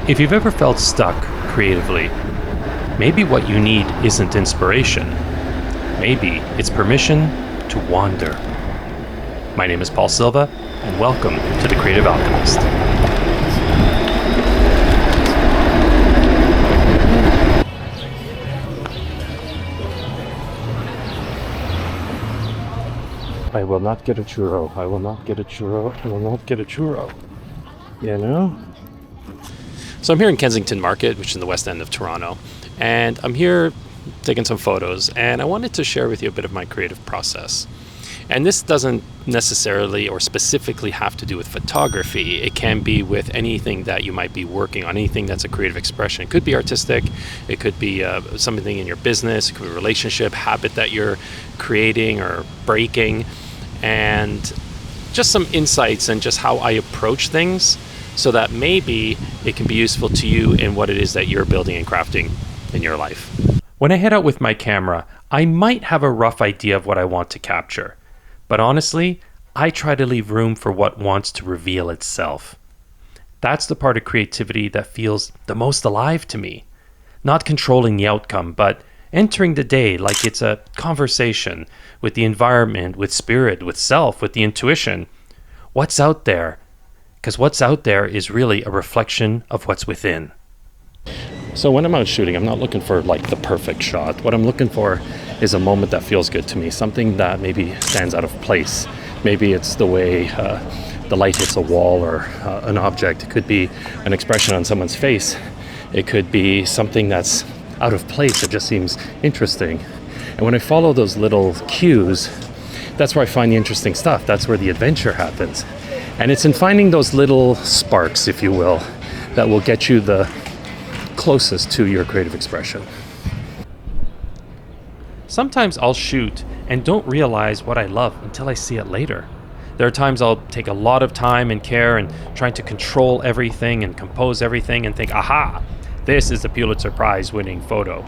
If you've ever felt stuck creatively, maybe what you need isn't inspiration. Maybe it's permission to wander. My name is Paul Silva, and welcome to The Creative Alchemist. I will not get a churro. I will not get a churro. I will not get a churro. You know? So I'm here in Kensington Market, which is in the west end of Toronto. And I'm here taking some photos. And I wanted to share with you a bit of my creative process. And this doesn't necessarily or specifically have to do with photography. It can be with anything that you might be working on, anything that's a creative expression. It could be artistic. It could be something in your business. It could be a relationship, habit that you're creating or breaking. And just some insights and just how I approach things so that maybe it can be useful to you in what it is that you're building and crafting in your life. When I head out with my camera, I might have a rough idea of what I want to capture. But honestly, I try to leave room for what wants to reveal itself. That's the part of creativity that feels the most alive to me. Not controlling the outcome, but entering the day like it's a conversation with the environment, with spirit, with self, with the intuition. What's out there? Because what's out there is really a reflection of what's within. So when I'm out shooting, I'm not looking for like the perfect shot. What I'm looking for is a moment that feels good to me, something that maybe stands out of place. Maybe it's the way the light hits a wall or an object. It could be an expression on someone's face. It could be something that's out of place. It just seems interesting. And when I follow those little cues, that's where I find the interesting stuff. That's where the adventure happens. And it's in finding those little sparks, if you will, that will get you the closest to your creative expression. Sometimes I'll shoot and don't realize what I love until I see it later. There are times I'll take a lot of time and care and trying to control everything and compose everything and think, aha, this is the Pulitzer Prize winning photo.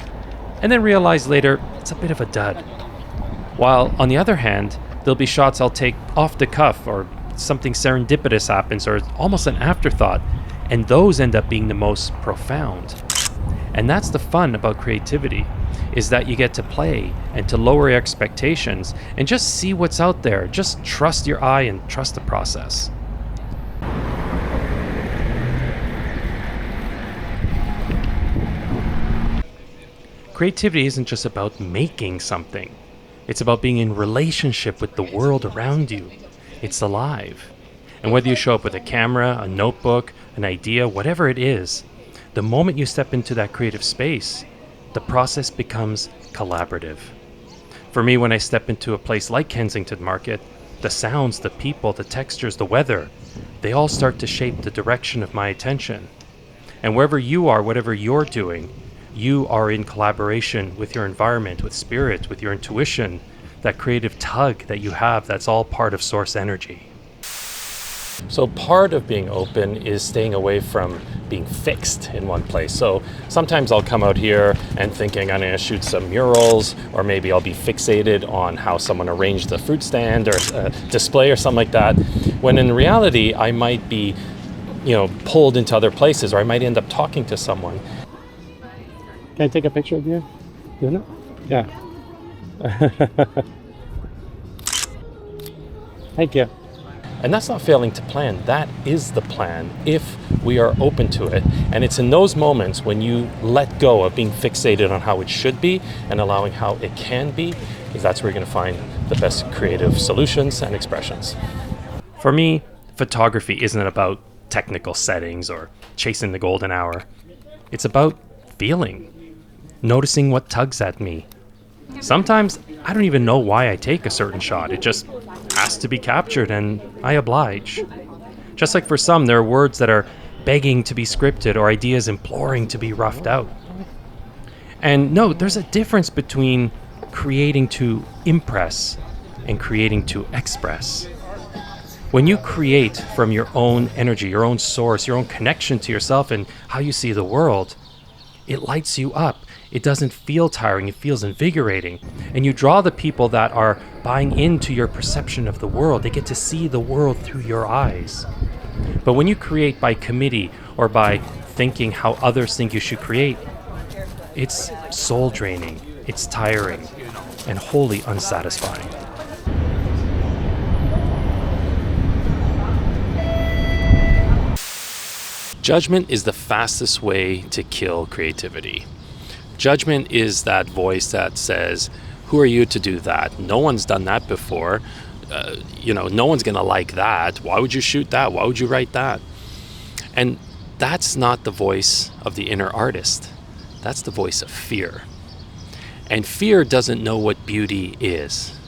And then realize later it's a bit of a dud. While on the other hand, there'll be shots I'll take off the cuff or something serendipitous happens or it's almost an afterthought, and those end up being the most profound. And that's the fun about creativity, is that you get to play and to lower your expectations and just see what's out there. Just trust your eye and trust the process. Creativity isn't just about making something. It's about being in relationship with the world around you. It's alive. And whether you show up with a camera, a notebook, an idea, whatever it is, the moment you step into that creative space, the process becomes collaborative. For me, when I step into a place like Kensington Market, the sounds, the people, the textures, the weather, they all start to shape the direction of my attention. And wherever you are, whatever you're doing, you are in collaboration with your environment, with spirit, with your intuition, that creative tug that you have, that's all part of source energy. So part of being open is staying away from being fixed in one place. So sometimes I'll come out here and thinking I'm going to shoot some murals, or maybe I'll be fixated on how someone arranged the fruit stand or a display or something like that. When in reality, I might be, pulled into other places, or I might end up talking to someone. Can I take a picture of you? You know? Yeah. Thank you. And that's not failing to plan. That is the plan if we are open to it. And it's in those moments when you let go of being fixated on how it should be and allowing how it can be, is that's where you're going to find the best creative solutions and expressions. For me, photography isn't about technical settings or chasing the golden hour. It's about feeling, noticing what tugs at me. Sometimes I don't even know why I take a certain shot. It just has to be captured and I oblige. Just like for some, there are words that are begging to be scripted or ideas imploring to be roughed out. And no, there's a difference between creating to impress and creating to express. When you create from your own energy, your own source, your own connection to yourself and how you see the world, it lights you up. It doesn't feel tiring, it feels invigorating. And you draw the people that are buying into your perception of the world. They get to see the world through your eyes. But when you create by committee or by thinking how others think you should create, it's soul draining, it's tiring, and wholly unsatisfying. Judgment is the fastest way to kill creativity. Judgment is that voice that says, who are you to do that? No one's done that before. No one's going to like that. Why would you shoot that? Why would you write that? And that's not the voice of the inner artist. That's the voice of fear. And fear doesn't know what beauty is,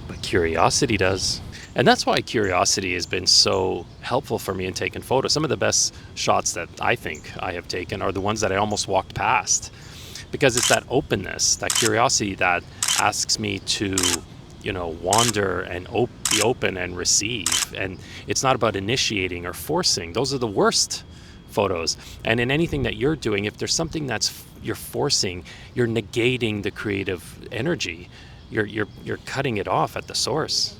but curiosity does. And that's why curiosity has been so helpful for me in taking photos. Some of the best shots that I think I have taken are the ones that I almost walked past, because it's that openness, that curiosity that asks me to, wander and be open and receive. And it's not about initiating or forcing. Those are the worst photos. And in anything that you're doing, if there's something you're forcing, you're negating the creative energy. You're cutting it off at the source.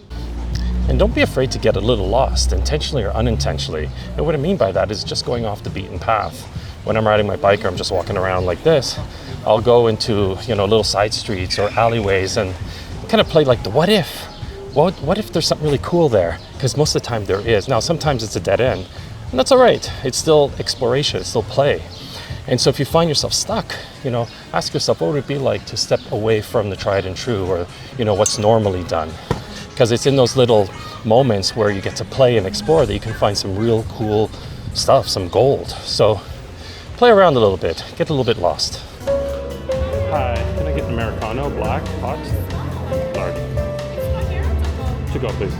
And don't be afraid to get a little lost, intentionally or unintentionally. And what I mean by that is just going off the beaten path. When I'm riding my bike or I'm just walking around like this, I'll go into, little side streets or alleyways and kind of play like the what if. What if there's something really cool there? Because most of the time there is. Now, sometimes it's a dead end, and that's all right. It's still exploration, it's still play. And so if you find yourself stuck, ask yourself, what would it be like to step away from the tried and true, or, what's normally done? Because it's in those little moments where you get to play and explore that you can find some real cool stuff, some gold. So play around a little bit, get a little bit lost. Hi, can I get an Americano, black, hot, large? To go, please.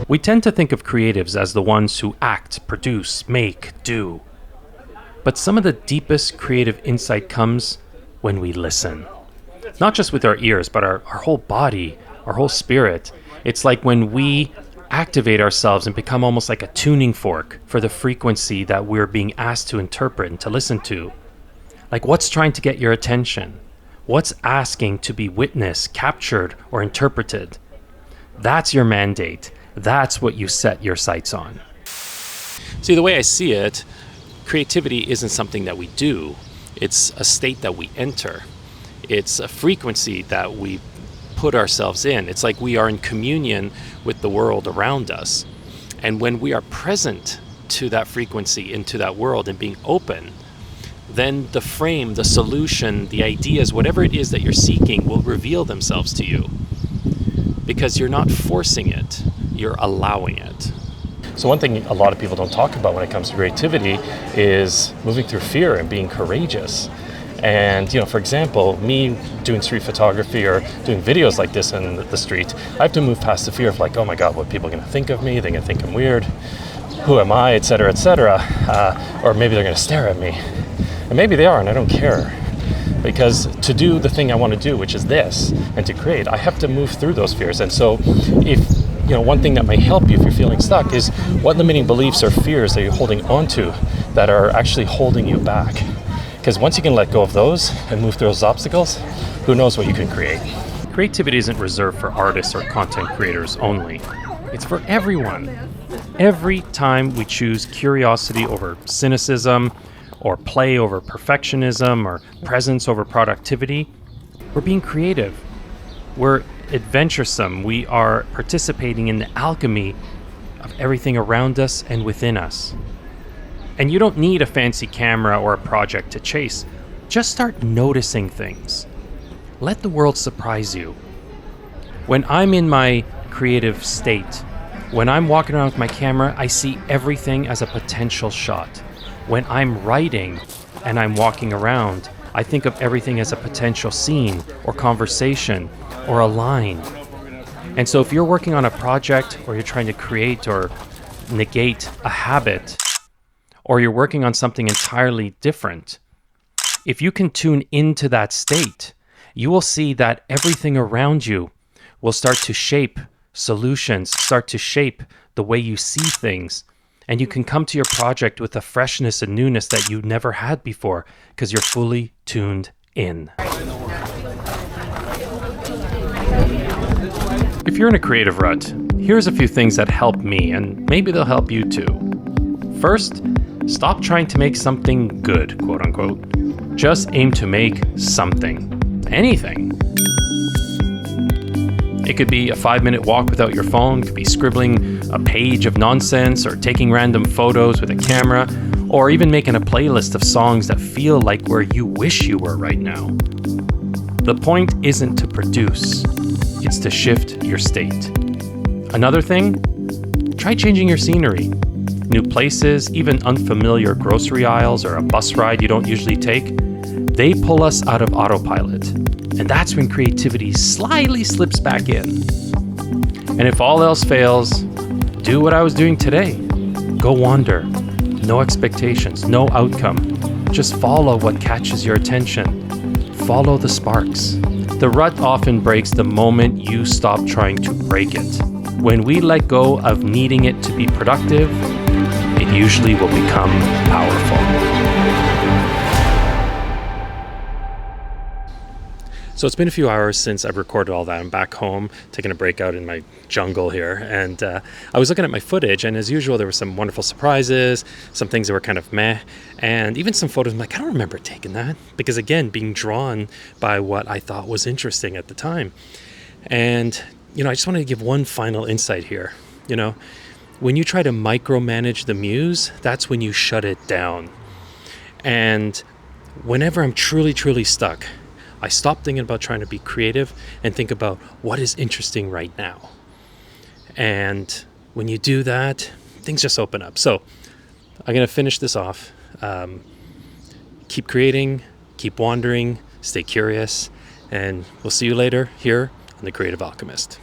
We tend to think of creatives as the ones who act, produce, make, do. But some of the deepest creative insight comes when we listen. Not just with our ears, but our whole body, our whole spirit. It's like when we activate ourselves and become almost like a tuning fork for the frequency that we're being asked to interpret and to listen to. Like, what's trying to get your attention? What's asking to be witnessed, captured, or interpreted? That's your mandate. That's what you set your sights on. See, the way I see it, creativity isn't something that we do. It's a state that we enter. It's a frequency that we put ourselves in. It's like we are in communion with the world around us. And when we are present to that frequency, into that world, and being open, then the frame, the solution, the ideas, whatever it is that you're seeking will reveal themselves to you. Because you're not forcing it, you're allowing it. So one thing a lot of people don't talk about when it comes to creativity is moving through fear and being courageous. And, for example, me doing street photography or doing videos like this in the street, I have to move past the fear of like, oh my God, what people are going to think of me? They're going to think I'm weird. Who am I, et cetera, et cetera. Or maybe they're going to stare at me. And maybe they are, and I don't care. Because to do the thing I want to do, which is this, and to create, I have to move through those fears. And so if, one thing that may help you if you're feeling stuck is what limiting beliefs or fears that you're holding onto that are actually holding you back. Because once you can let go of those and move through those obstacles, who knows what you can create. Creativity isn't reserved for artists or content creators only. It's for everyone. Every time we choose curiosity over cynicism, or play over perfectionism, or presence over productivity, we're being creative. We're adventuresome. We are participating in the alchemy of everything around us and within us. And you don't need a fancy camera or a project to chase. Just start noticing things. Let the world surprise you. When I'm in my creative state, when I'm walking around with my camera, I see everything as a potential shot. When I'm writing and I'm walking around, I think of everything as a potential scene or conversation or a line. And so if you're working on a project or you're trying to create or negate a habit, or you're working on something entirely different, if you can tune into that state, you will see that everything around you will start to shape solutions, start to shape the way you see things. And you can come to your project with a freshness and newness that you never had before because you're fully tuned in. If you're in a creative rut, here's a few things that help me, and maybe they'll help you too. First, Stop trying to make something good, quote unquote. Just aim to make something. Anything. It could be a 5-minute walk without your phone, it could be scribbling a page of nonsense, or taking random photos with a camera, or even making a playlist of songs that feel like where you wish you were right now. The point isn't to produce, it's to shift your state. Another thing, try changing your scenery. New places, even unfamiliar grocery aisles or a bus ride you don't usually take, they pull us out of autopilot. And that's when creativity slyly slips back in. And if all else fails, do what I was doing today. Go wander. No expectations, no outcome. Just follow what catches your attention. Follow the sparks. The rut often breaks the moment you stop trying to break it. When we let go of needing it to be productive, it usually will become powerful. So it's been a few hours since I've recorded all that. I'm back home, taking a break out in my jungle here. And I was looking at my footage, and as usual, there were some wonderful surprises, some things that were kind of meh, and even some photos I'm like, I don't remember taking that. Because again, being drawn by what I thought was interesting at the time. And, I just wanted to give one final insight here. When you try to micromanage the muse, that's when you shut it down. And whenever I'm truly, truly stuck, I stop thinking about trying to be creative and think about what is interesting right now. And when you do that, things just open up. So I'm going to finish this off. Keep creating, keep wandering, stay curious, and we'll see you later here on The Creative Alchemist.